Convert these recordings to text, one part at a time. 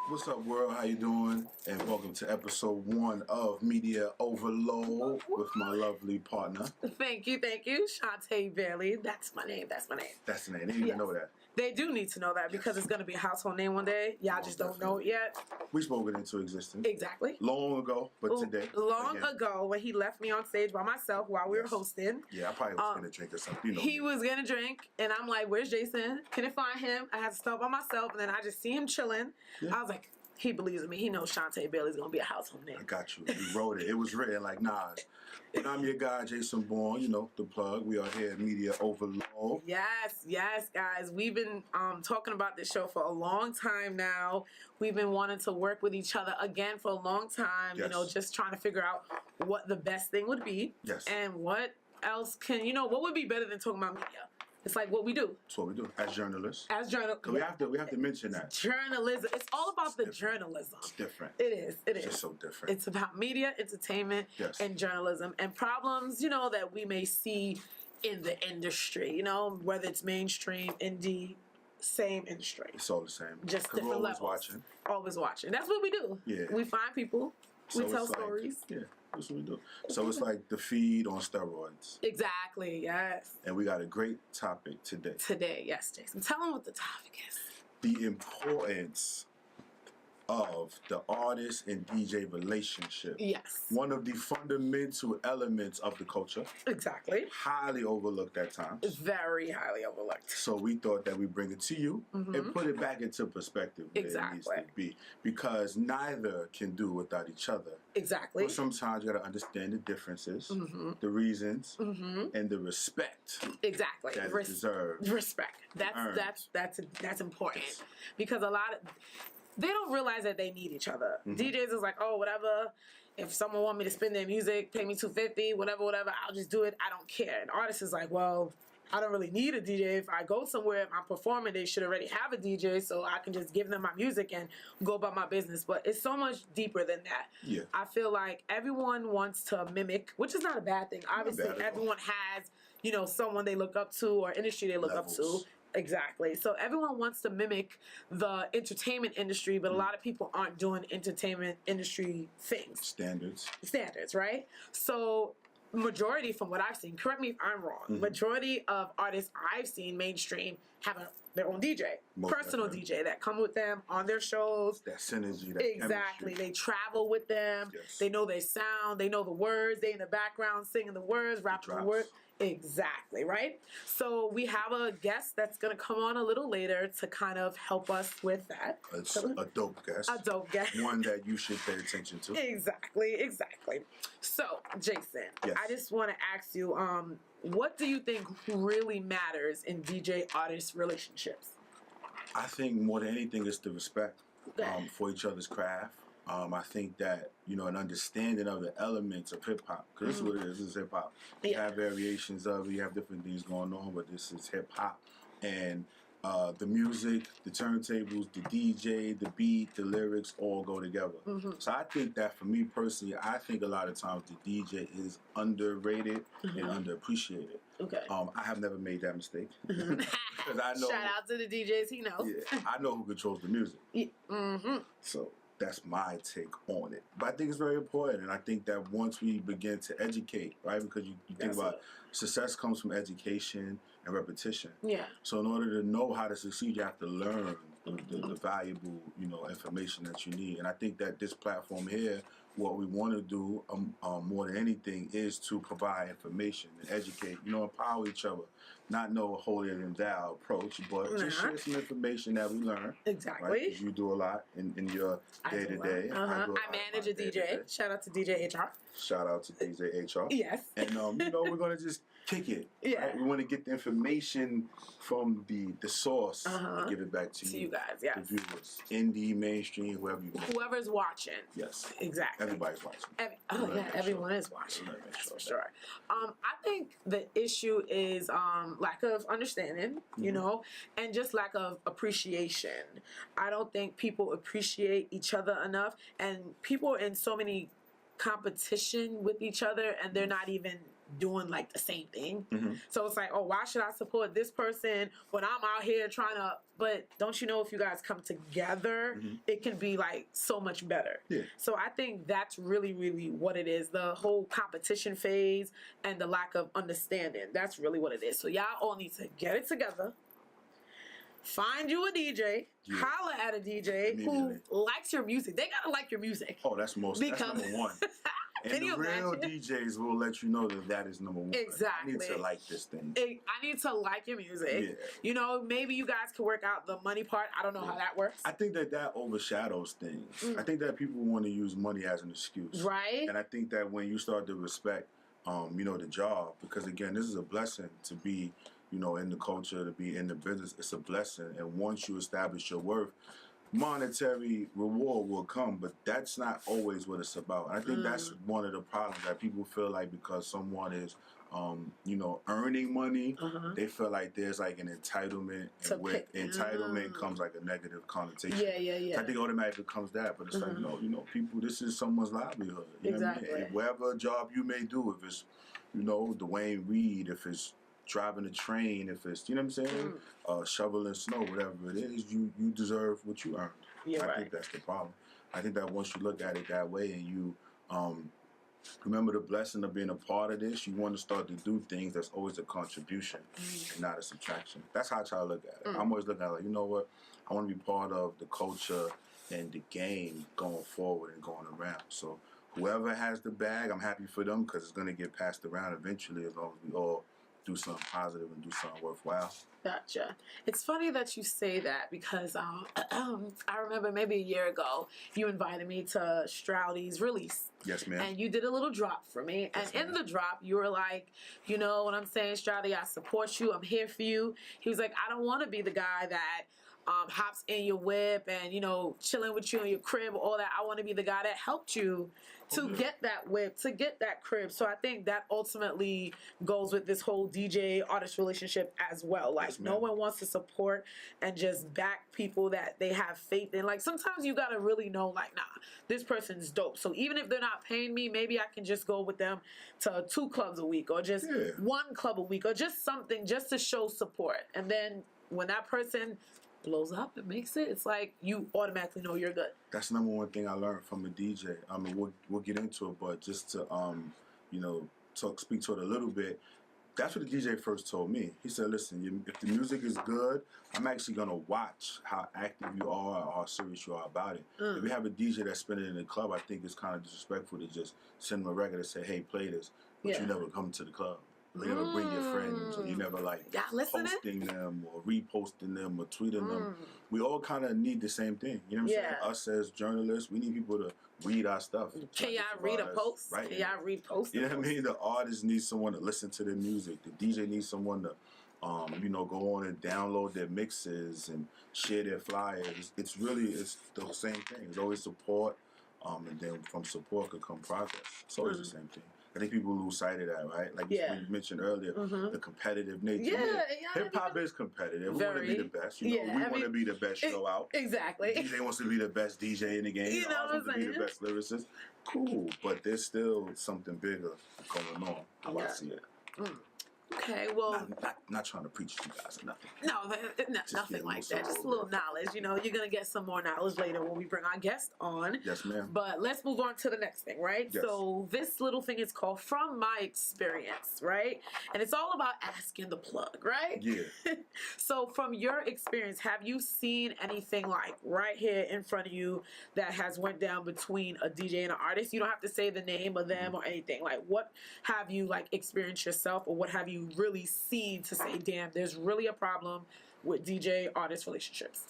What's up, world? How you doing? And welcome to episode 1 of Media Overload with my lovely partner. Thank you, Shantaye Bailey. That's my name. That's the name. They need to know that. They do need to know that because it's going to be a household name one day. Y'all just don't know it yet. We spoke it into existence. Exactly. Long ago, but today. Long ago when he left me on stage by myself while we were hosting. Yeah, I probably was going to drink or something. You know he was going to drink, and I'm like, where's Jason? Couldn't find him. I had to stop by myself, and then I just see him chilling. Yeah. I was like, he believes in me. He knows Shantaye Bailey's going to be a household name. I got you. We wrote it. It was written like Nas. And I'm your guy, Jason Bourne. You know, the plug. We are here at Media Overload. Yes, guys. We've been talking about this show for a long time now. We've been wanting to work with each other again for a long time. Yes. You know, just trying to figure out what the best thing would be. Yes. And what else can, what would be better than talking about media? It's like what we do. That's what we do as journalists. We have to mention that. Journalism. It's all about the journalism. It's different. It is. It's just so different. It's about media, entertainment, and journalism, and problems, that we may see in the industry, whether it's mainstream, indie, same industry. It's all the same. Just different levels. Always watching. That's what we do. Yeah. We find people. We tell stories. Yeah, that's what we do. So it's like the feed on steroids. Exactly, yes. And we got a great topic today. Yes, Jason. Tell them what the topic is. The importance of the artist and DJ relationship. Yes. One of the fundamental elements of the culture. Exactly. Highly overlooked at times. Very highly overlooked. So we thought that we'd bring it to you and put it back into perspective where it needs to be. Because neither can do without each other. Exactly. But sometimes you got to understand the differences, the reasons, and the respect. Exactly. That is deserved. Respect. That's important. Yes. Because they don't realize that they need each other. DJs is like, oh, whatever. If someone want me to spin their music, pay me $250, whatever, I'll just do it. I don't care. And artist is like, well, I don't really need a DJ. If I go somewhere, if I'm performing, they should already have a DJ, so I can just give them my music and go about my business. But it's so much deeper than that. Yeah. I feel like everyone wants to mimic, which is not a bad thing. Obviously, everyone has, someone they look up to or industry they look up to. Exactly. So everyone wants to mimic the entertainment industry, but a lot of people aren't doing entertainment industry things. Standards, right? So majority from what I've seen, correct me if I'm wrong, majority of artists I've seen mainstream have their own DJ, personal DJ that come with them on their shows. That synergy, that exactly. chemistry. They travel with them. Yes. They know their sound. They know the words. They in the background singing the words, rapping the words. Exactly, right? So we have a guest that's going to come on a little later to kind of help us with that. A dope guest. A dope guest. One that you should pay attention to. Exactly. So, Jason, I just want to ask you, what do you think really matters in DJ-artist relationships? I think more than anything is the respect for each other's craft. I think that, an understanding of the elements of hip-hop, because this is what it is, this is hip-hop. You have variations of it, you have different things going on, but this is hip-hop. And the music, the turntables, the DJ, the beat, the lyrics all go together. So I think that for me personally, I think a lot of times the DJ is underrated and underappreciated. Okay. I have never made that mistake. I know, shout out to the DJs, he knows. Yeah, I know who controls the music. So that's my take on it. But I think it's very important, and I think that once we begin to educate, right, because you think about success comes from education and repetition. Yeah. So in order to know how to succeed, you have to learn the valuable, information that you need. And I think that this platform here, what we want to do more than anything is to provide information and educate, empower each other. Not no holier than thou approach, but just share some information that we learn. Exactly. Right? 'Cause you do a lot in your day-to-day. I manage a DJ. Shout out to DJ HR. Shout out to DJ HR. Yes. And, we're going to just kick it. Yeah. Right? We want to get the information from the source and give it back to you guys, yes. The viewers. Indie, mainstream, whoever you want. Whoever's watching. Yes. Exactly. Everybody's watching. Everyone is watching. That's for sure. I think the issue is lack of understanding, and just lack of appreciation. I don't think people appreciate each other enough, and people are in so many competition with each other, and they're not even doing like the same thing. So it's like, oh, why should I support this person when I'm out here trying to, but don't you know if you guys come together, it can be like so much better. So I think that's really, really what it is. The whole competition phase and the lack of understanding. That's really what it is. So y'all all need to get it together. Find you a DJ, holla at a DJ who likes your music. They gotta like your music. Oh, that's that's number one. And the real DJs will let you know that is number one. Exactly. I need to like this thing. I need to like your music. You know, maybe you guys can work out the money part. I don't know how that works. I think that overshadows things. I think that people want to use money as an excuse. Right. And I think that when you start to respect, you know, the job, because again, this is a blessing to be, you know, in the culture, to be in the business. It's a blessing. And once you establish your worth, monetary reward will come, but that's not always what it's about. I think that's one of the problems, that people feel like because someone is, you know, earning money, they feel like there's like an entitlement, and with entitlement comes like a negative connotation. I think automatically becomes that, but it's like, no, you know, people, this is someone's livelihood. You know what I mean? Whatever job you may do, if it's, you know, Dwayne Reed, if it's driving a train, if it's, you know what I'm saying, shoveling snow, whatever it is, you deserve what you earned. I think that's the problem. I think that once you look at it that way and you remember the blessing of being a part of this, you want to start to do things that's always a contribution and not a subtraction. That's how I try to look at it. I'm always looking at it like, you know what, I want to be part of the culture and the game going forward and going around. So whoever has the bag, I'm happy for them, because it's going to get passed around eventually, as long as we all do something positive and do something worthwhile. Gotcha. It's funny that you say that, because I remember maybe a year ago you invited me to Stroudy's release. Yes, ma'am. And you did a little drop for me. Yes, and in the drop, you were like, you know what I'm saying, Stroudy, I support you. I'm here for you. He was like, I don't want to be the guy that hops in your whip and, you know, chilling with you in your crib, all that. I want to be the guy that helped you to get that whip, to get that crib. So I think that ultimately goes with this whole DJ-artist relationship as well. Like, no one wants to support and just back people that they have faith in. Like, sometimes you got to really know, like, nah, this person's dope. So even if they're not paying me, maybe I can just go with them to 2 clubs a week, or just 1 club a week, or just something just to show support. And then when that person blows up and makes it, it's like you automatically know you're good. That's the number one thing I learned from a DJ. I mean, we'll get into it, but just to you know, speak to it a little bit. That's what the DJ first told me. He said, listen, if the music is good, I'm actually going to watch how active you are or how serious you are about it. If we have a DJ that's spinning in the club, I think it's kind of disrespectful to just send them a record and say, hey, play this, but you never come to the club. You never bring your friends, or you never like posting them or reposting them or tweeting them. We all kind of need the same thing. You know what I'm saying? Us as journalists, we need people to read our stuff. Can y'all read a post? Right? Can y'all read posts? You know what I mean? The artist needs someone to listen to their music. The DJ needs someone to, you know, go on and download their mixes and share their flyers. It's the same thing. It's always support, and then from support could come progress. It's always the same thing. I think people lose sight of that, right? Like you mentioned earlier, the competitive nature. Hip-hop is competitive. We want to be the best. You know, we want to be the best show out. Exactly. DJ wants to be the best DJ in the game. You know what I'm saying? To be the best lyricist. Cool, but there's still something bigger going on. How I see it. Okay, well... Not trying to preach to you guys or nothing. No, nothing like that. Just a little knowledge. You know, you're going to get some more knowledge later when we bring our guest on. Yes, ma'am. But let's move on to the next thing, right? Yes. So this little thing is called From My Experience, right? And it's all about asking the plug, right? Yeah. So from your experience, have you seen anything like right here in front of you that has went down between a DJ and an artist? You don't have to say the name of them or anything. Like, what have you like experienced yourself, or what have you really seen to say, damn, there's really a problem with DJ artist relationships?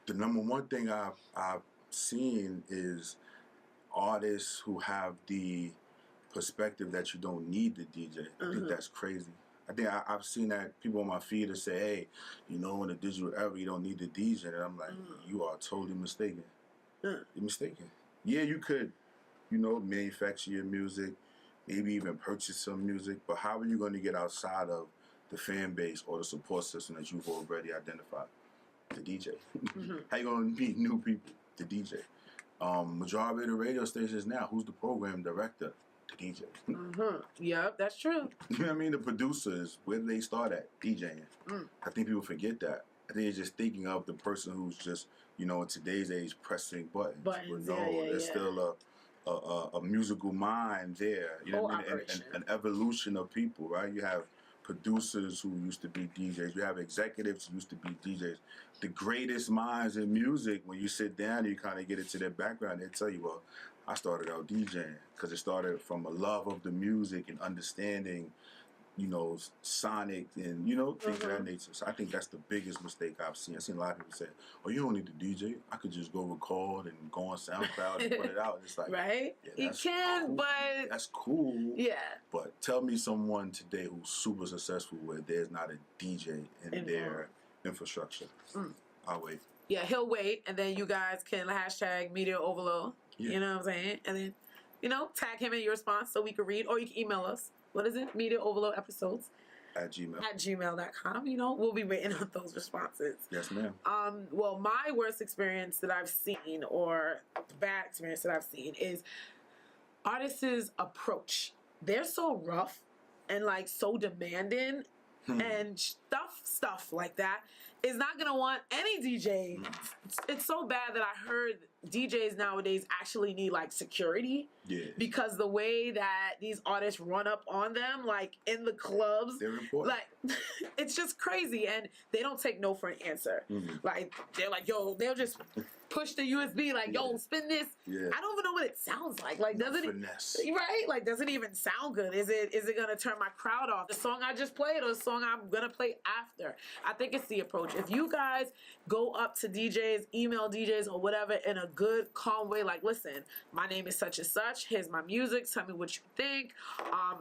The number one thing I've seen is artists who have the perspective that you don't need the DJ. I think that's crazy. I think I've seen that people on my feed that say, hey, you know, in the digital era, you don't need the DJ. And I'm like, you are totally mistaken. You're mistaken. Yeah, you could, you know, manufacture your music, maybe even purchase some music, but how are you going to get outside of the fan base or the support system that you've already identified? The DJ. How you going to meet new people? The DJ. Majority of the radio stations now, who's the program director? The DJ. Yep, that's true. You know what I mean? The producers, where do they start at? DJing. I think people forget that. I think they're just thinking of the person who's just, in today's age, pressing buttons. But no, there's still a musical mind there. You know what I mean? And an evolution of people, right? You have producers who used to be DJs. You have executives who used to be DJs. The greatest minds in music, when you sit down and you kind of get into their background, they tell you, well, I started out DJing because it started from a love of the music and understanding, sonic and, things of that nature. So I think that's the biggest mistake I've seen. I've seen a lot of people say, oh, you don't need to DJ. I could just go record and go on SoundCloud and put it out. And it's like, right? Yeah, you can, cool. but... That's cool. Yeah. But tell me someone today who's super successful where there's not a DJ in their infrastructure. I'll wait. Yeah, he'll wait, and then you guys can hashtag MediaOverload. Yeah. You know what I'm saying? And then, tag him in your response so we can read, or you can email us. What is it? MediaOverload episodes at gmail.com. We'll be waiting on those responses. Yes, ma'am. Well, my worst experience that I've seen, or bad experience that I've seen, is artists' approach. They're so rough and so demanding and stuff like that is not gonna want any DJ. It's so bad that I heard DJs nowadays actually need security. Yeah. Because the way that these artists run up on them, in the clubs, it's just crazy, and they don't take no for an answer. They're yo, they'll just push the USB, yo, spin this. Yeah. I don't even know what it sounds like. Does it finesse? Right? Does it even sound good? Is it gonna turn my crowd off? The song I just played or the song I'm gonna play after? I think it's the approach. If you guys go up to DJs, email DJs or whatever in a good, calm way, listen, my name is such and such. Here's my music. Tell me what you think.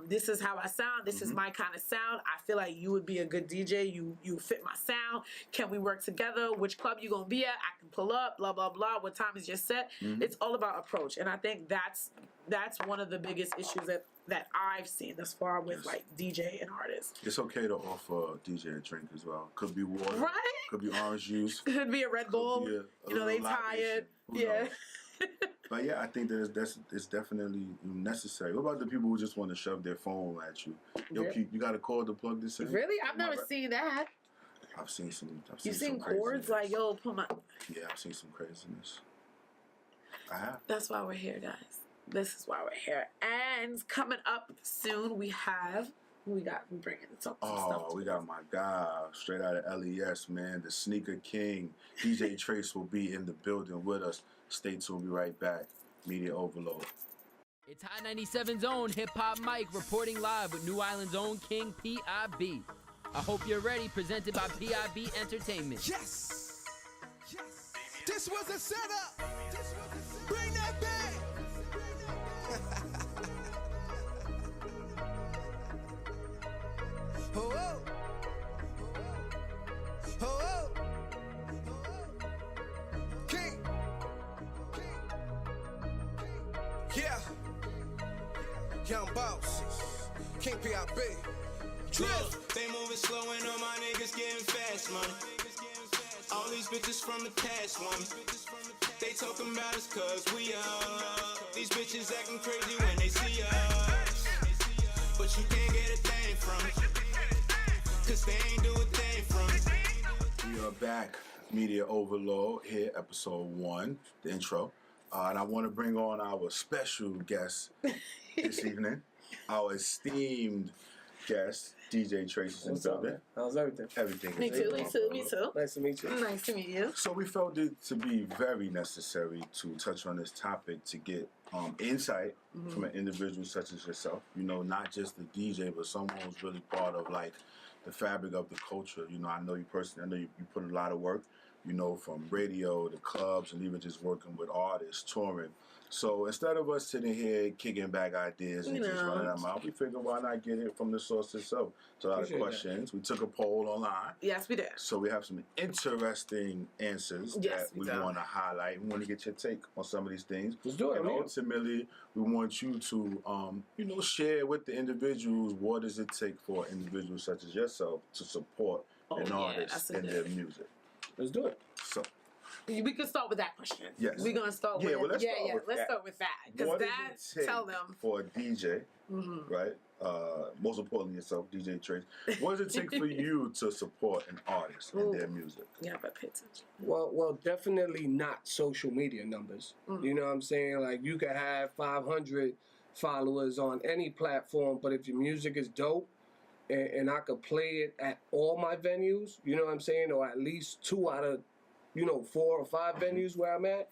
This is how I sound. This is my kind of sound. I feel like you would be a good DJ. You fit my sound. Can we work together? Which club you gonna be at? I can pull up. Blah blah blah. What time is your set? It's all about approach, and I think that's one of the biggest issues that I've seen thus far with DJ and artists. It's okay to offer DJ a drink as well. Could be water. Right. Could be orange juice. Could be a Red Bull. They tired. Yeah. But yeah, I think it's definitely necessary. What about the people who just want to shove their phone at you? Yo, you got a cord to plug this in? Really? I've never seen that. I've seen some. You've seen cords yo, put my. Yeah, I've seen some craziness. I have. That's why we're here, guys. This is why we're here. And coming up soon, we bringing some stuff. We got my guy straight out of LES, man. The Sneaker King, DJ Trase will be in the building with us. Stay tuned. We'll be right back. Media Overload. It's Hot 97's own Hip Hop Mike reporting live with New Island's own King PIB. I hope you're ready. Presented by PIB Entertainment. Yes. This was a setup. Bring that back. Oh, oh. Oh, oh. King. Yeah. Young boss. King P.I.B. Look, they moving slow and all my niggas getting fast money. All these bitches from the past one. They talking about us cause we up. These bitches acting crazy when they see us. But you can't get a thing from it. Cause they ain't do a thing from it. We are back. Media Overload here, episode 1, the intro. And I want to bring on our special guest this evening. Our esteemed guest, DJ Trase. What's up, man? How's everything? Everything. Me too. Nice to meet you. Nice to meet you. So we felt it to be very necessary to touch on this topic to get insight from an individual such as yourself. Not just the DJ, but someone who's really part of the fabric of the culture. I know you personally. I know you put a lot of work. From radio to clubs and even just working with artists, touring. So instead of us sitting here kicking back ideas and just running them out, we figured why not get it from the source itself. So a lot of questions. We took a poll online. Yes, we did. So we have some interesting answers that we want to highlight. We want to get your take on some of these things. Let's do it. And ultimately, we want you to, share with the individuals what does it take for individuals such as yourself to support an artist in their music. Let's do it. So, We could start with that question. Yes. We're gonna start with let's start with that. Because What that does it take tell them for a DJ, right? Most importantly yourself, DJ Trase. What does it take for you to support an artist and their music? Yeah, but pay attention. Well, definitely not social media numbers. You know what I'm saying? Like, you could have 500 followers on any platform, but if your music is dope and I could play it at all my venues, you know what I'm saying? Or at least 2 out of, 4 or 5 venues where I'm at,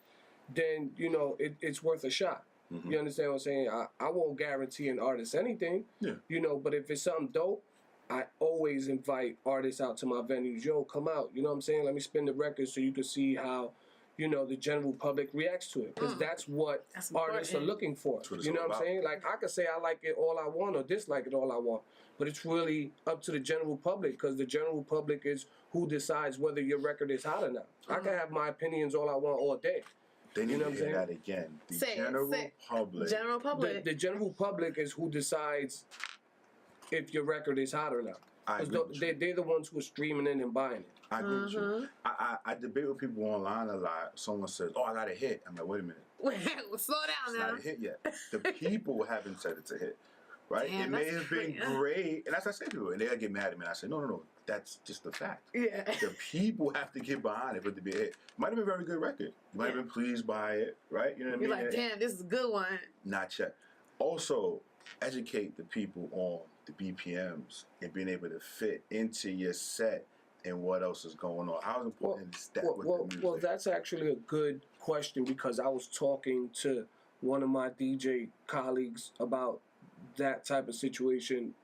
then, it's worth a shot. You understand what I'm saying? I won't guarantee an artist anything, but if it's something dope, I always invite artists out to my venues. Yo, come out, you know what I'm saying? Let me spin the record so you can see how, the general public reacts to it. Because that's what artists are looking for. You know what I'm saying? Like, I could say I like it all I want or dislike it all I want. But it's really up to the general public, because the general public is who decides whether your record is hot or not. I can have my opinions all I want all day. They need to hear that again. The general public. General public. The general public is who decides if your record is hot or not. They're the ones who are streaming it and buying it. I agree with you. I debate with people online a lot. Someone says, "Oh, I got a hit." I'm like, "Wait a minute. Slow down now. It's not a hit yet. The people haven't said it's a hit, right? Damn, it may have been great, and that's what I say to people, and they'll get mad at me. And I say, no. That's just the fact. Yeah. The people have to get behind it for it to be a hit. Might have been a very good record. You might have been pleased by it, right? You know what I mean? You're like, damn, this is a good one. Not yet. Also, educate the people on the BPMs and being able to fit into your set and what else is going on. How important is that with the music? Well, that's actually a good question, because I was talking to one of my DJ colleagues about that type of situation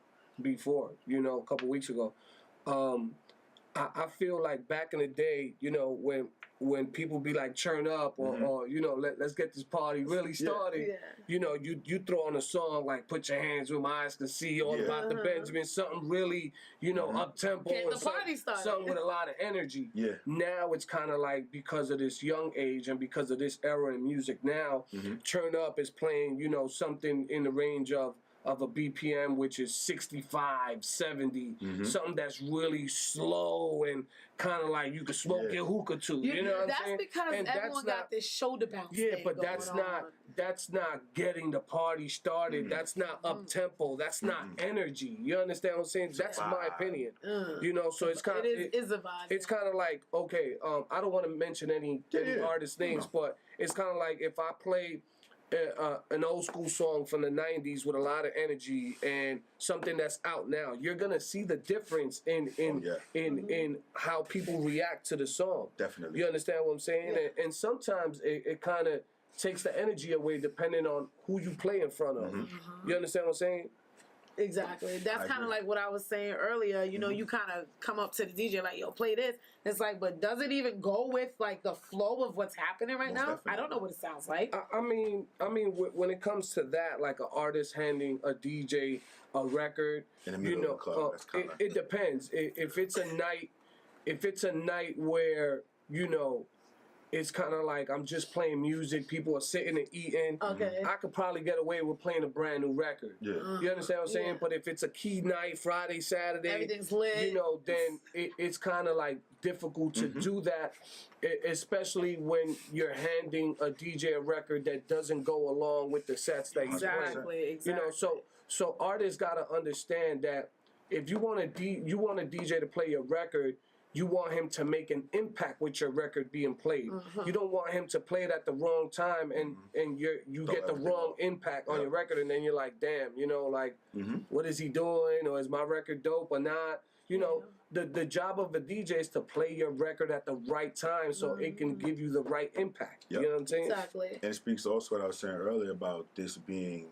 before, a couple weeks ago. I feel like back in the day, when people be like, churn up, or let's get this party really started, you throw on a song like Put Your Hands Where My Eyes Can See, All About the Benjamin, something really, up-tempo, or something with a lot of energy. Yeah. Now it's kind of like, because of this young age and because of this era in music now, Turn Up is playing, something in the range of a BPM, which is 65, 70, something that's really slow and kind of like you can smoke your hookah to. You know what I'm saying? That's because everyone got this shoulder bounce. Yeah, but that's not getting the party started. That's not up tempo. That's not energy. You understand what I'm saying? That's my opinion. So it's kind of it is a vibe. It's kind of like, okay, I don't want to mention any artist names, but it's kind of like if I play an old school song from the 90s with a lot of energy and something that's out now, you're gonna see the difference in how people react to the song. Definitely. You understand what I'm saying? Yeah. And sometimes it kind of takes the energy away depending on who you play in front of. You understand what I'm saying? Exactly. That's kind of like what I was saying earlier. You kind of come up to the DJ like, yo, play this. It's like, but does it even go with like the flow of what's happening right now? Definitely. I don't know what it sounds like. I mean, when it comes to that, like an artist handing a DJ a record, in the middle of the club, that's kinda... it depends. If it's a night where it's kind of like I'm just playing music, people are sitting and eating. Okay. I could probably get away with playing a brand new record. Yeah. You understand what I'm saying? But if it's a key night, Friday, Saturday, everything's lit. Then it's kind of like difficult to do that, especially when you're handing a DJ a record that doesn't go along with the sets that he's playing. Exactly. So artists gotta understand that if you want a DJ to play your record, you want him to make an impact with your record being played. You don't want him to play it at the wrong time and you get the wrong impact on your record, and then you're like, damn, what is he doing? Or is my record dope or not? The job of a DJ is to play your record at the right time so it can give you the right impact. You know what I'm saying? Exactly. And it speaks also what I was saying earlier about this being,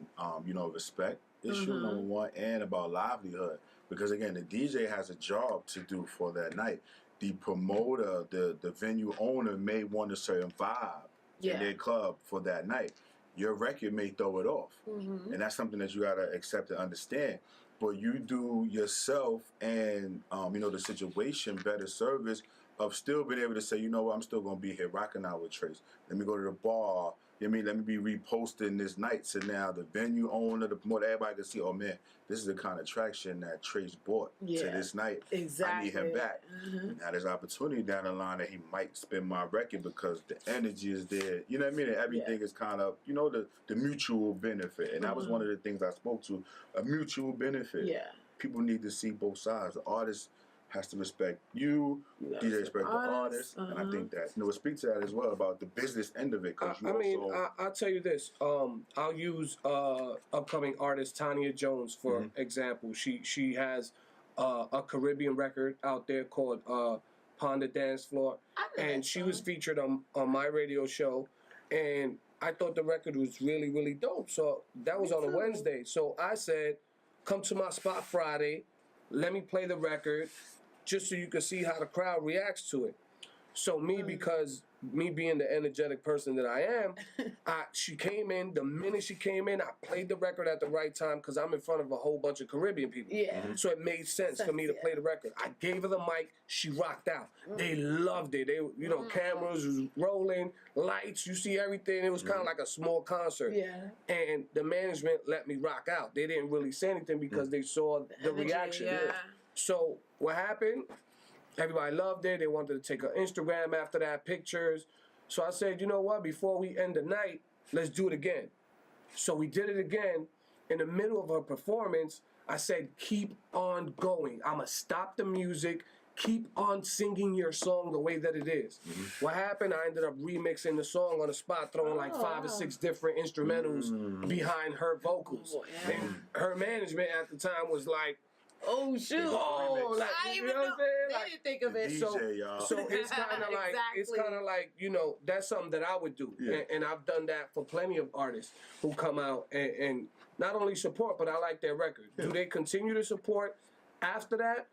respect issue, number one, and about livelihood. Because again, the DJ has a job to do for that night. The promoter, the venue owner may want a certain vibe in their club for that night. Your record may throw it off. And that's something that you gotta accept and understand. But you do yourself and the situation better service of still being able to say, you know what, I'm still gonna be here rocking out with Trase. Let me go to the bar, You know what I mean, let me be reposting this night. So now the venue owner, the promoter, everybody can see, oh man, this is the kind of traction that Trase brought to this night. Exactly. I need him back. Now there's opportunity down the line that he might spin my record because the energy is there. You know what I mean? And everything is kind of, you know, the mutual benefit. And that was one of the things I spoke to, a mutual benefit. Yeah. People need to see both sides. The artist has to respect you, DJ respect the artist, and I think that, you know, speak to that as well about the business end of it. I'll tell you this. I'll use upcoming artist Tanya Jones for example. She has a Caribbean record out there called Pon the Dance Floor, and she was featured on my radio show, and I thought the record was really, really dope. So that was on a Wednesday. So I said, come to my spot Friday, let me play the record, just so you can see how the crowd reacts to it. So because me being the energetic person that I am, she came in. The minute she came in, I played the record at the right time because I'm in front of a whole bunch of Caribbean people. Yeah. So it made sense for me to play the record. I gave her the mic. She rocked out. They loved it. They, you know, cameras was rolling, lights. You see everything. It was kind of like a small concert. Yeah. And the management let me rock out. They didn't really say anything because they saw the reaction. Yeah. So what happened? Everybody loved it. They wanted to take an Instagram after that, pictures. So I said, you know what? Before we end the night, let's do it again. So we did it again. In the middle of her performance, I said, keep on going. I'm going to stop the music. Keep on singing your song the way that it is. What happened? I ended up remixing the song on the spot, throwing like 5 or 6 different instrumentals behind her vocals. And her management at the time was like, oh shoot! Oh, like, I you even know what I'm saying? They didn't think of it. DJ, so it's kind of like it's kind of like, you know, that's something that I would do, and I've done that for plenty of artists who come out and not only support, but I like their record. Do they continue to support after that?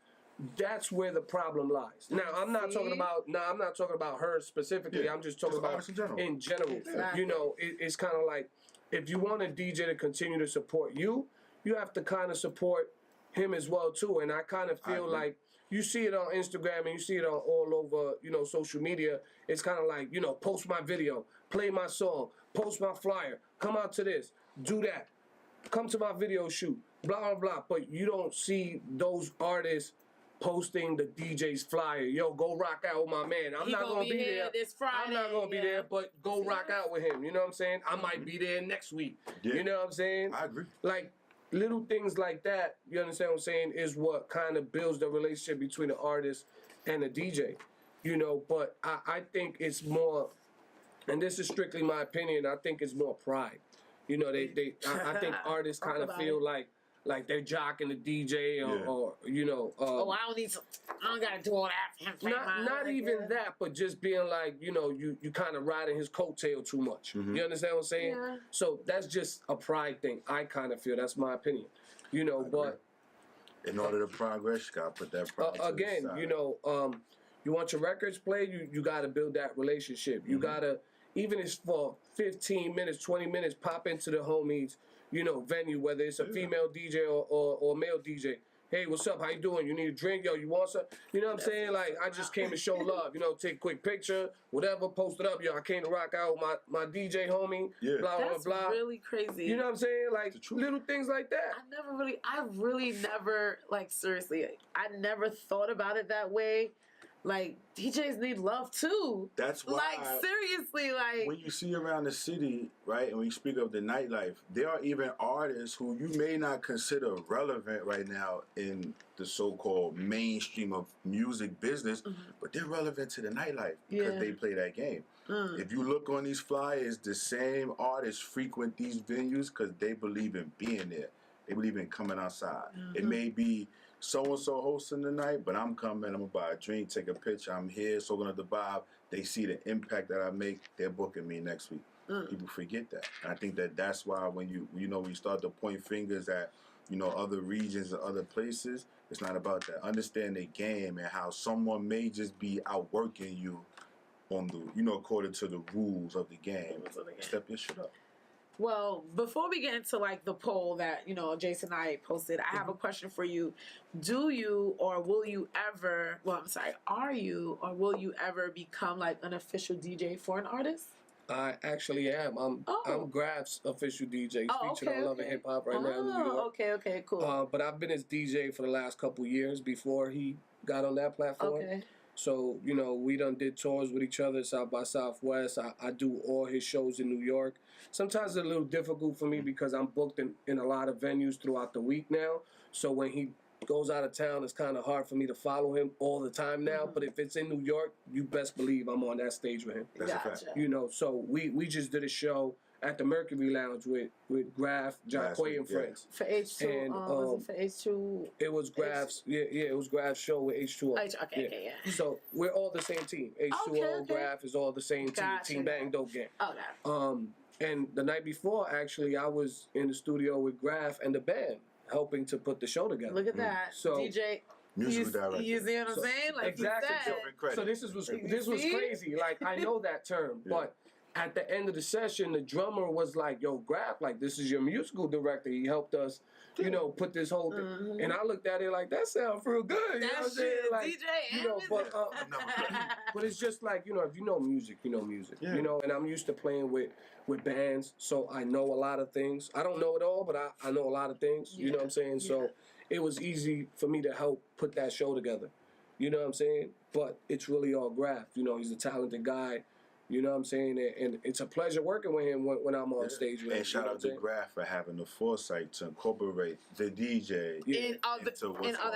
That's where the problem lies. Now I'm not talking about her specifically. I'm just talking about in general. You know, it's kind of like if you want a DJ to continue to support you, you have to kind of support him as well too. And I kind of feel like you see it on Instagram and you see it on all over, you know, social media. It's kind of like, you know, post my video, play my song, post my flyer, come out to this, do that, come to my video shoot, blah blah blah. But you don't see those artists posting the DJ's flyer. Yo, go rock out with my man. I'm not gonna be there this Friday. I'm not gonna be there, but go rock out with him. You know what I'm saying? I might be there next week. You know what I'm saying? I agree. Like, little things like that, you understand what I'm saying, is what kind of builds the relationship between the artist and the DJ, you know. But I think it's more, and this is strictly my opinion, I think it's more pride. You know, I think artists kind of feel like they're jocking the DJ or you know. I don't gotta do all that. Not even that, but just being like, you know, you kind of riding his coattail too much. You understand what I'm saying? Yeah. So that's just a pride thing. I kind of feel, that's my opinion. You know, but in order to progress, you gotta put that pride again, to the side. You know, you want your records played, you gotta build that relationship. You gotta, even if it's for 15 minutes, 20 minutes, pop into the homies, you know, venue, whether it's a female DJ or male DJ. Hey, what's up? How you doing? You need a drink? Yo, you want some? You know what I'm saying? Like, I just came to show love. You know, take a quick picture, whatever, post it up. Yo, I came to rock out with my DJ homie. Yeah. Blah, that's blah, blah. That's really crazy. You know what I'm saying? Like, little things like that. I really never, like, seriously, I never thought about it that way. Like, DJs need love too. That's why. Like, seriously, like. When you see around the city, right, and when you speak of the nightlife, there are even artists who you may not consider relevant right now in the so-called mainstream of music business, but they're relevant to the nightlife because they play that game. If you look on these flyers, the same artists frequent these venues because they believe in being there. They believe in coming outside. It may be so-and-so hosting the night, but I'm coming, I'm going to buy a drink, take a picture, I'm here, soaking up the vibe. They see the impact that I make, they're booking me next week. People forget that. And I think that that's why when you start to point fingers at, you know, other regions and other places, it's not about that. Understand the game and how someone may just be outworking you on the, you know, according to the rules of the game. Step your shit up. Well, before we get into, like, the poll that, you know, Jason and I posted, I have a question for you. Do you or will you ever, are you or will you ever become, like, an official DJ for an artist? I actually am. I'm Graf's official DJ. He's featured on Love and Hip Hop right now in New York. Okay, cool. But I've been his DJ for the last couple years before he got on that platform. Okay. So, you know, we done did tours with each other, South by Southwest. I do all his shows in New York. Sometimes it's a little difficult for me because I'm booked in a lot of venues throughout the week now. So when he goes out of town, it's kind of hard for me to follow him all the time now. But if it's in New York, you best believe I'm on that stage with him. That's a fact. You know, so we just did a show at the Mercury Lounge with Graf, Jacquay, and friends. For H2, and, was it for H2? It was Graf's, it was Graf's show with H2O. Okay. So we're all the same team. H2O, Graf is all the same team. Team Bang Dope Gang. Okay. And the night before, actually, I was in the studio with Graf and the band, helping to put the show together. Look at that. So DJ. Musical director. You see what I'm saying? Like exactly. you said. So this was crazy. Like, I know that term, but at the end of the session, the drummer was like, "Yo, Graf, like, this is your musical director. He helped us, you know, put this whole thing." And I looked at it like, that sounds real good. You know what I'm saying? Like, DJ, you know, but it's just like, you know, if you know music, you know music. Yeah. You know, and I'm used to playing with bands, so I know a lot of things. I don't know it all, but I know a lot of things. You know what I'm saying? So it was easy for me to help put that show together. You know what I'm saying? But it's really all Graf. You know, he's a talented guy. You know what I'm saying? And it's a pleasure working with him when I'm on stage with him. And shout out to Graf for having the foresight to incorporate the DJ in other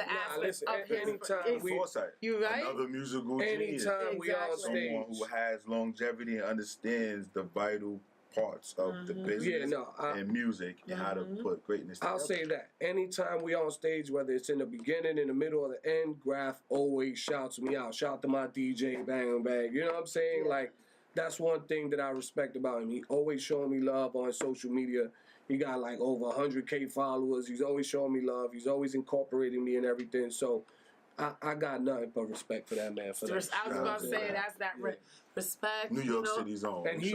aspects of his foresight. You right? Another musical genius. Anytime we on stage. Someone who has longevity and understands the vital parts of the business and music and how to put greatness together. I'll say that. Anytime we on stage, whether it's in the beginning, in the middle, or the end, Graf always shouts me out. Shout out to my DJ, Bang Bang. You know what I'm saying? Like, that's one thing that I respect about him. He always showing me love on social media. He got like over 100K followers. He's always showing me love. He's always incorporating me and everything. So I got nothing but respect for that man. For that. I was about to say that's that respect. New York City's own. And he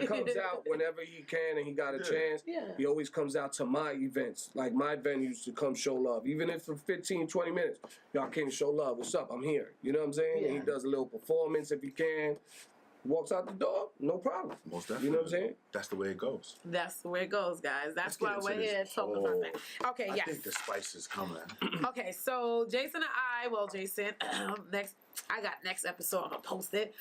comes out whenever he can, and he got a chance. He always comes out to my events, like my venues, to come show love. Even if for 15, 20 minutes, y'all came to show love. What's up? I'm here. You know what I'm saying? And he does a little performance if he can. Walks out the door, no problem. Most definitely. You know what I'm saying? That's the way it goes. That's the way it goes, guys. That's why we're here talking about that. Okay, I think the spice is coming. Okay, so Jason and Jason, next episode, I'm gonna post it.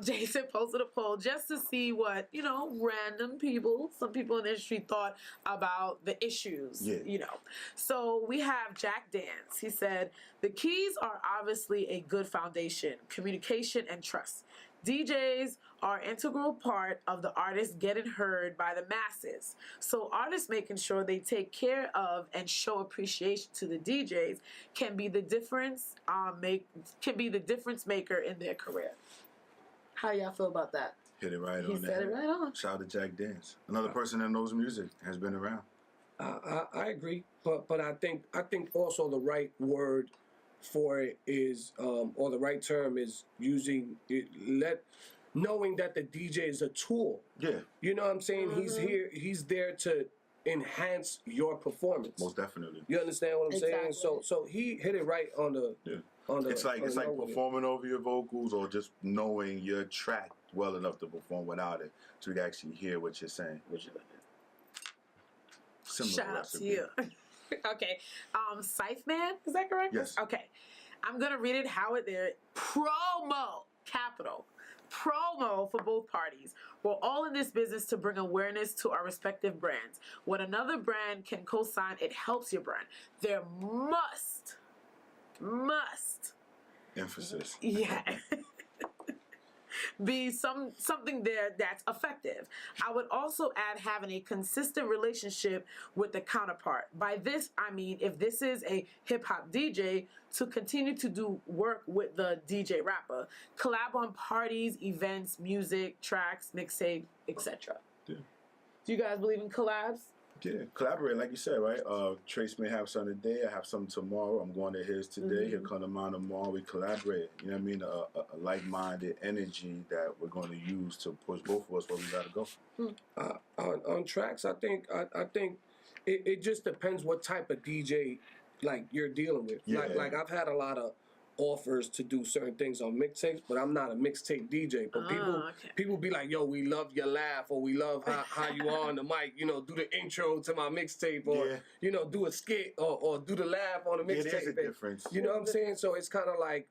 Jason posted a poll just to see what, you know, random people, some people in the industry thought about the issues, you know. So we have Jack Dance. He said, the keys are obviously a good foundation, communication and trust. DJs are an integral part of the artist getting heard by the masses. So artists making sure they take care of and show appreciation to the DJs can be the difference maker in their career. How y'all feel about that? Hit it right he on. He said it right on. Shout out to Jack Dance, another person that knows music, has been around. I agree, but I think also the right word for it is, or the right term is using it, knowing that the DJ is a tool. Yeah. You know what I'm saying? He's there to enhance your performance. Most definitely. You understand what I'm saying? So he hit it right on the It's like performing over your vocals or just knowing your track well enough to perform without it so you can actually hear what you're saying. Shout out to you. Okay. Scythe Man, is that correct? Yes. Okay. I'm going to read it how it there. Promo, capital. Promo for both parties. We're all in this business to bring awareness to our respective brands. When another brand can co-sign, it helps your brand. There must. Emphasis. Yeah. Be something there that's effective. I would also add having a consistent relationship with the counterpart. By this, I mean if this is a hip-hop DJ, to continue to do work with the DJ rapper. Collab on parties, events, music, tracks, mixtape, etc. Yeah. Do you guys believe in collabs? Yeah, collaborate, like you said, right? Trace may have something today, I have something tomorrow. I'm going to his today, he'll come to mine tomorrow. We collaborate. You know what I mean? A like-minded energy that we're going to use to push both of us where we got to go. On tracks, I think it just depends what type of DJ like you're dealing with. Yeah. Like I've had a lot of offers to do certain things on mixtapes, but I'm not a mixtape DJ. But people be like, yo, we love your laugh, or we love how you are on the mic, you know, do the intro to my mixtape, or, you know, do a skit, or do the laugh on the mixtape. There's a difference. You know what I'm saying? So it's kind of like,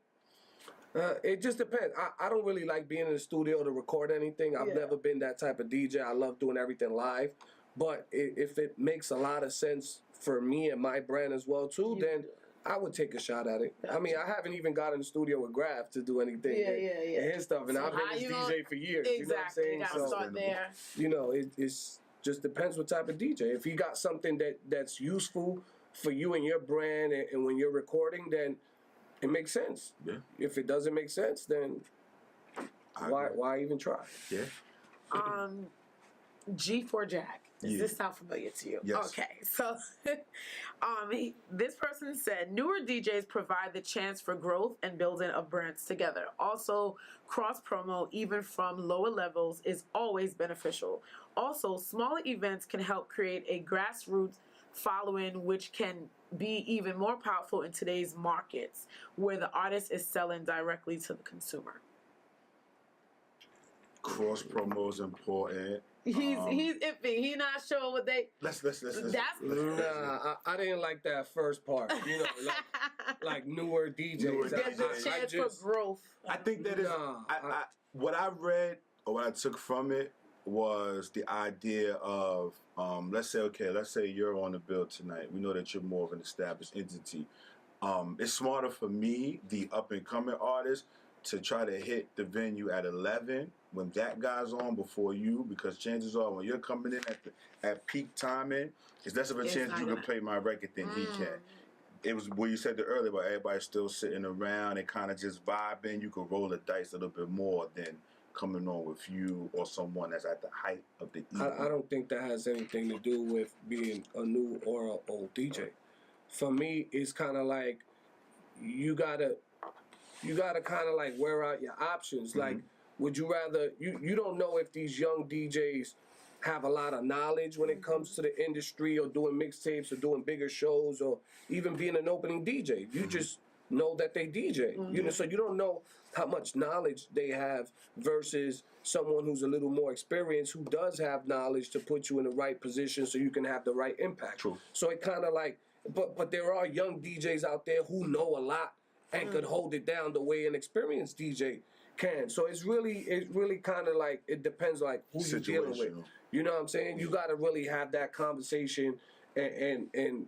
it just depends. I don't really like being in the studio to record anything. I've never been that type of DJ. I love doing everything live. But if it makes a lot of sense for me and my brand as well too, then I would take a shot at it. I mean, I haven't even got in the studio with Graf to do anything and his stuff, and I've been his DJ for years. Exactly. You know what I'm saying? You gotta start there. You know, it's just depends what type of DJ. If you got something that's useful for you and your brand, and when you're recording, then it makes sense. Yeah. If it doesn't make sense, then why even try? Yeah. G4 Jack. Does this sound familiar to you? Yes. Okay, so this person said, newer DJs provide the chance for growth and building of brands together. Also, cross-promo, even from lower levels, is always beneficial. Also, smaller events can help create a grassroots following, which can be even more powerful in today's markets, where the artist is selling directly to the consumer. Cross-promo is important. He's iffy. He's not sure what they. Let's. Nah, I didn't like that first part. You know, like newer DJs. There's a chance for growth. I think that is. What I read or what I took from it was the idea of, let's say you're on the bill tonight. We know that you're more of an established entity. It's smarter for me, the up and coming artist, to try to hit the venue at 11 when that guy's on before you, because chances are when you're coming in at peak timing, it's less of a chance you can play my record than he can. It was what you said earlier about everybody still sitting around and kind of just vibing. You could roll the dice a little bit more than coming on with you or someone that's at the height of the evening. I don't think that has anything to do with being a new or an old DJ. For me, it's kind of like you gotta kind of like wear out your options. Like, would you rather, you don't know if these young DJs have a lot of knowledge when it comes to the industry or doing mixtapes or doing bigger shows or even being an opening DJ. You just know that they DJ. You know, so you don't know how much knowledge they have versus someone who's a little more experienced who does have knowledge to put you in the right position so you can have the right impact. True. So it kind of like, but there are young DJs out there who know a lot and could hold it down the way an experienced DJ can. So it's really kind of like, it depends like who you're dealing with. You know what I'm saying? You got to really have that conversation and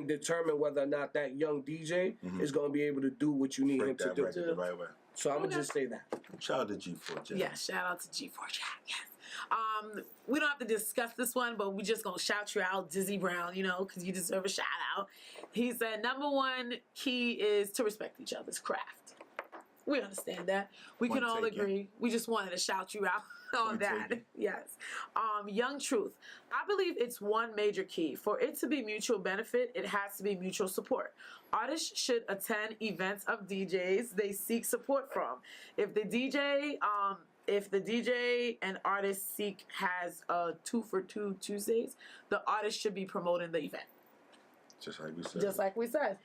determine whether or not that young DJ is going to be able to do what you need him to do. The right way. So I'm going to just say that. Shout out to G4 Jack. Yeah, shout out to G4 Jack. Yes. We don't have to discuss this one, but we just gonna shout you out, Dizzy Brown, you know, because you deserve a shout out. He said, #1 key is to respect each other's craft. We understand that. We can all agree. We just wanted to shout you out on that. Yes. Young Truth. I believe it's one major key. For it to be mutual benefit, it has to be mutual support. Artists should attend events of DJs they seek support from. If the DJ and artist seek has 2 for 2 Tuesdays, the artist should be promoting the event. Just like we said. Just like we said.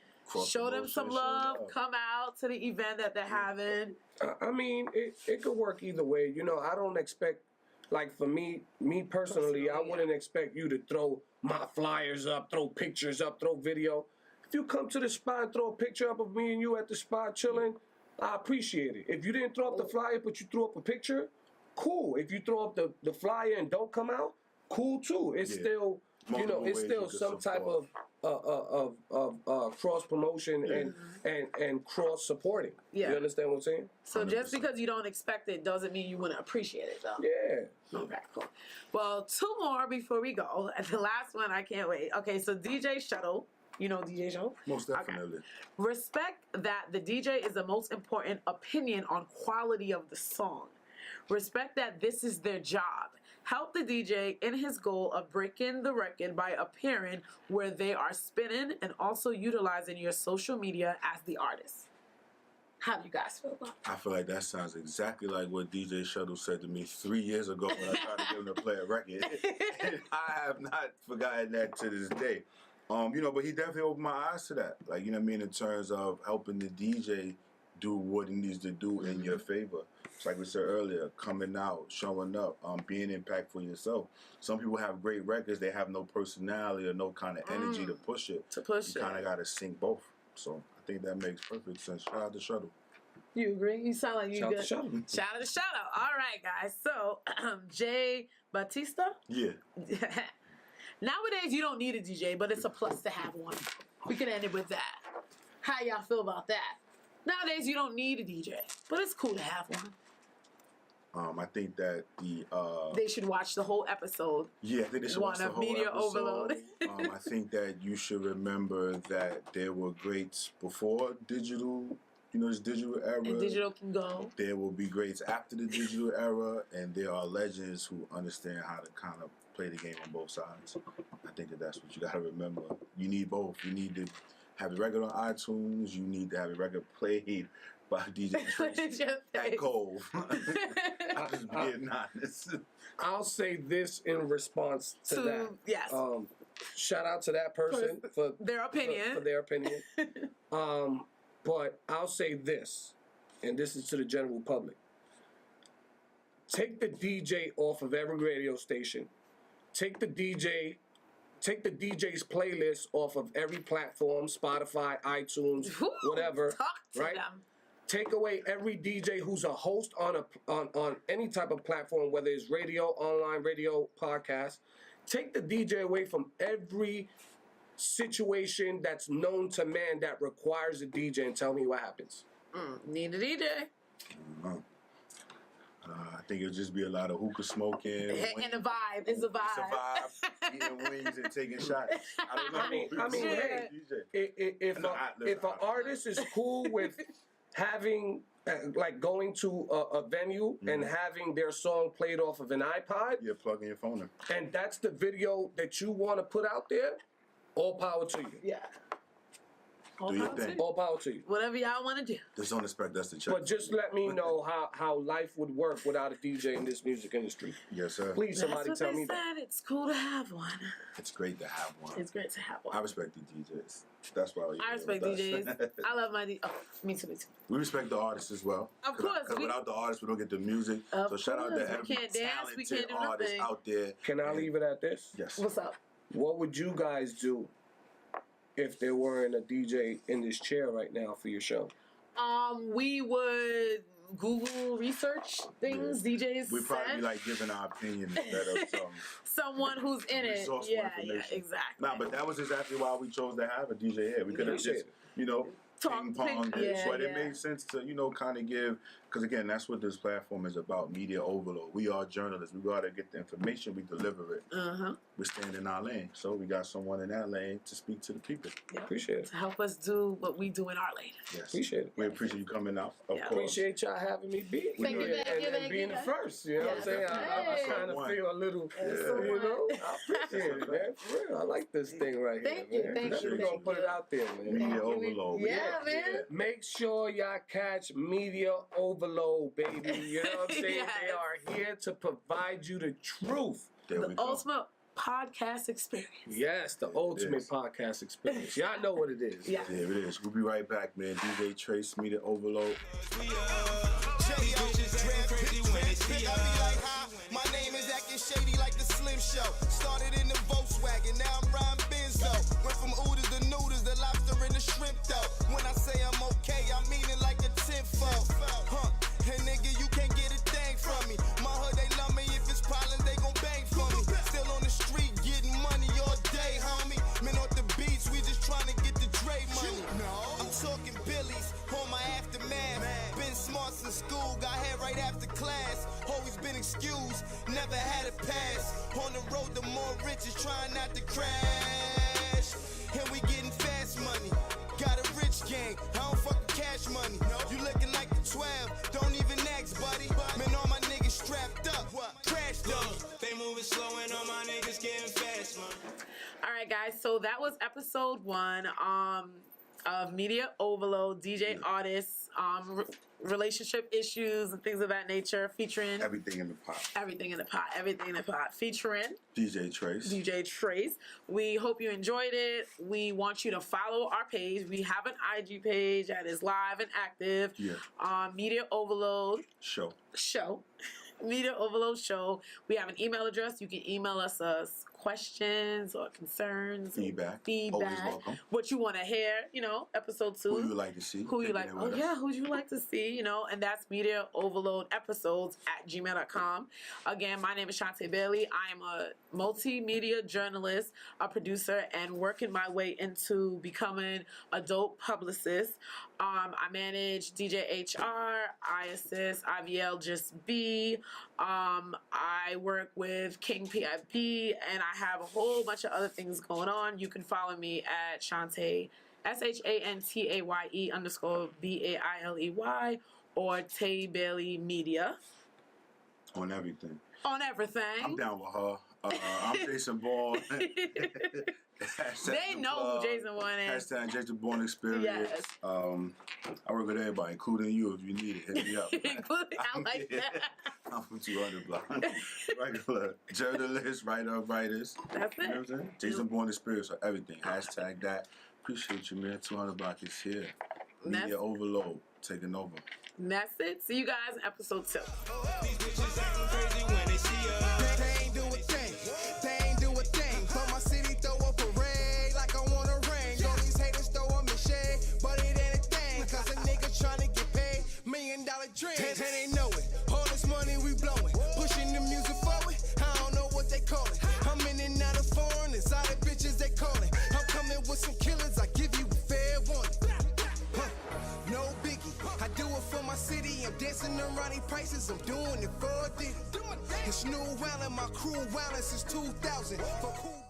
Show them some love. Come out to the event that they're having. I mean, it could work either way. You know, I don't expect, like for me personally, I wouldn't expect you to throw my flyers up, throw pictures up, throw video. If you come to the spot and throw a picture up of me and you at the spot chilling, I appreciate it. If you didn't throw up the flyer but you threw up a picture, cool. If you throw up the flyer and don't come out, cool too. It's still, you know, it's still some type of cross promotion and cross supporting. Yeah. You understand what I'm saying? So 100%. Just because you don't expect it doesn't mean you wouldn't appreciate it though. Yeah. Okay, cool. Well, 2 more before we go. And the last one, I can't wait. Okay, so DJ Shuttle. You know DJ Shuttle? Most definitely. Okay. Respect that the DJ is the most important opinion on quality of the song. Respect that this is their job. Help the DJ in his goal of breaking the record by appearing where they are spinning and also utilizing your social media as the artist. How do you guys feel about that? I feel like that sounds exactly like what DJ Shuttle said to me 3 years ago when I tried to get him to play a record. And I have not forgotten that to this day. But he definitely opened my eyes to that. Like, you know what I mean, in terms of helping the DJ do what he needs to do in your favor. It's like we said earlier, coming out, showing up, being impactful yourself. Some people have great records, they have no personality or no kind of energy to push it. You kind of got to sync both. So I think that makes perfect sense. Shout out to Shuttle. You agree? You sound like you Shout good. out to Shuttle. Shout out to Shuttle. All right, guys. So, Jay Batista? Yeah. Nowadays, you don't need a DJ, but it's a plus to have one. We can end it with that. How y'all feel about that? Nowadays, you don't need a DJ, but it's cool to have one. I think that they should watch the whole episode. Yeah, I think they should watch the whole Media episode. Overload. I think that you should remember that there were greats before digital, this digital era. And digital can go. There will be greats after the digital era, and there are legends who understand how to kind of play the game on both sides. I think that that's what you got to remember. You need both. You need to have the record on iTunes. You need to have the record played by DJ Trase at Cove. I'm just being honest. I'll say this in response to that. Yes. Shout out to that person for their opinion. For their opinion. But I'll say this, and this is to the general public. Take the DJ off of every radio station. Take the DJ's playlist off of every platform, Spotify, iTunes, whatever. Talk to right? them. Take away every DJ who's a host on any type of platform, whether it's radio, online radio, podcast. Take the DJ away from every situation that's known to man that requires a DJ and tell me what happens. Need a DJ. I think it'll just be a lot of hookah smoking. And the vibe. It's a vibe. It's a vibe. Eating wings and taking shots. I don't know. I mean, hey, if an artist is cool with having, like going to a venue and having their song played off of an iPod. You're plugging your phone in. And that's the video that you want to put out there, all power to you. Yeah. Do your thing. All power to you. Whatever y'all want to do. Just don't expect us to check. But just let me know how life would work without a DJ in this music industry. Yes, sir. Please, somebody tell me that. It's cool to have one. It's great to have one. It's great to have one. I respect the DJs. That's why I respect DJs. I love my DJs. Oh, me too. We respect the artists as well. Of course. Because without the artists, we don't get the music. So shout out to every talented artist out there. Can I leave it at this? Yes. What's up? What would you guys do if there weren't a DJ in this chair right now for your show? We would Google research things DJs We'd probably said. be like giving our opinion instead of someone who's in it. resourceful Yeah, information. exactly. Nah, but that was exactly why we chose to have a DJ here. We could have just, ping pong it. But it made sense to, kind of give, because again, that's what this platform is about, media overload. We are journalists. We got to get the information, we deliver it. We stand in our lane. So we got someone in that lane to speak to the people. Yeah. Appreciate it. To help us do what we do in our lane. Yes. Appreciate it. We appreciate you coming out, of course. Appreciate y'all having me be Thank you, and being the first. You know what I'm saying? I kind of feel a little, I appreciate it, man. For real. I like this thing right here, man. Thank you. We're going to put it out there, man. Media overload. Yeah, man. Make sure y'all catch Media Overload, baby. You know what I'm saying? Yes. They are here to provide you the truth. The ultimate podcast experience. Yes, the ultimate podcast experience. Y'all know what it is. Yeah. Yeah, it is. We'll be right back, man. DJ Trase, Media Overload. My name is acting shady like the Slim Show. Started in the Volkswagen, now I'm riding Benzo. Went from oodles to noodles, the lobster and the shrimp though. When I say I'm okay, I mean it like a tenfold. And nigga, you can't get a thing from me. My hood, they love me. If it's problems, they gon' bang for me. Still on the street, getting money all day, homie. Men off the beach, we just trying to get the Dre money. I'm talking Billy's on my aftermath. Been smart since school, got hair right after class. Always been excused, never had a pass. On the road, the more riches, trying not to crash. And we getting fast money. Got a rich gang, I don't fuck with cash money. You looking like the 12, don't even ask, buddy. Man, all my niggas strapped up, crash dummies. They moving slow and all my niggas getting fast money. All right, guys. So that was episode 1 of Media Overload, DJ artists. relationship issues and things of that nature, featuring Everything in the pot. Everything in the pot. Everything in the pot. Featuring DJ Trase. DJ Trase. We hope you enjoyed it. We want you to follow our page. We have an IG page that is live and active. Yeah. Media Overload Show. Media Overload Show. We have an email address. You can email us questions or concerns. Feedback. Always welcome. What you want to hear, episode 2. Who you would like to see. Who you like to see, and that's Media Overload episodes at gmail.com. Again, my name is Shantaye Bailey. I am a multimedia journalist, a producer, and working my way into becoming a dope publicist. I manage DJ HR, I assist IVL Just Be. I work with King PIB, and I have a whole bunch of other things going on. You can follow me at Shantaye, SHANTAYE _BAILEY, or Tay Bailey Media. On everything. I'm down with her. I'm Jason Bourne. They know who Jason Bourne is. # Jason Bourne Experience. Yes. I work with everybody, including you if you need it. Hit me up. I like that. I'm from 200 block. Regular journalist, writers. That's it. You know what I'm saying? Jason Bourne Experience or everything. # that. Appreciate you, man. 200 block is here. Media Overload taking over. And that's it. See you guys in episode 2. These bitches acting crazy when they see us. They ain't do a thing. They ain't do a thing. But my city throw a parade like I want a ring. All these haters throw them in shade, but it ain't a thing. Cause a nigga tryna get paid $1 million dreams. And they know it. All this money we blowing. Pushing the music forward. I don't know what they call it. I'm in and out of foreign. Inside of bitches they calling. I'm coming with some killers. I give you a fair warning. No biggie. I do it for my city. I'm dancing around these prices. I'm doing it for a Diddy. It's new wildin', my crew wildin' since 2000. For cool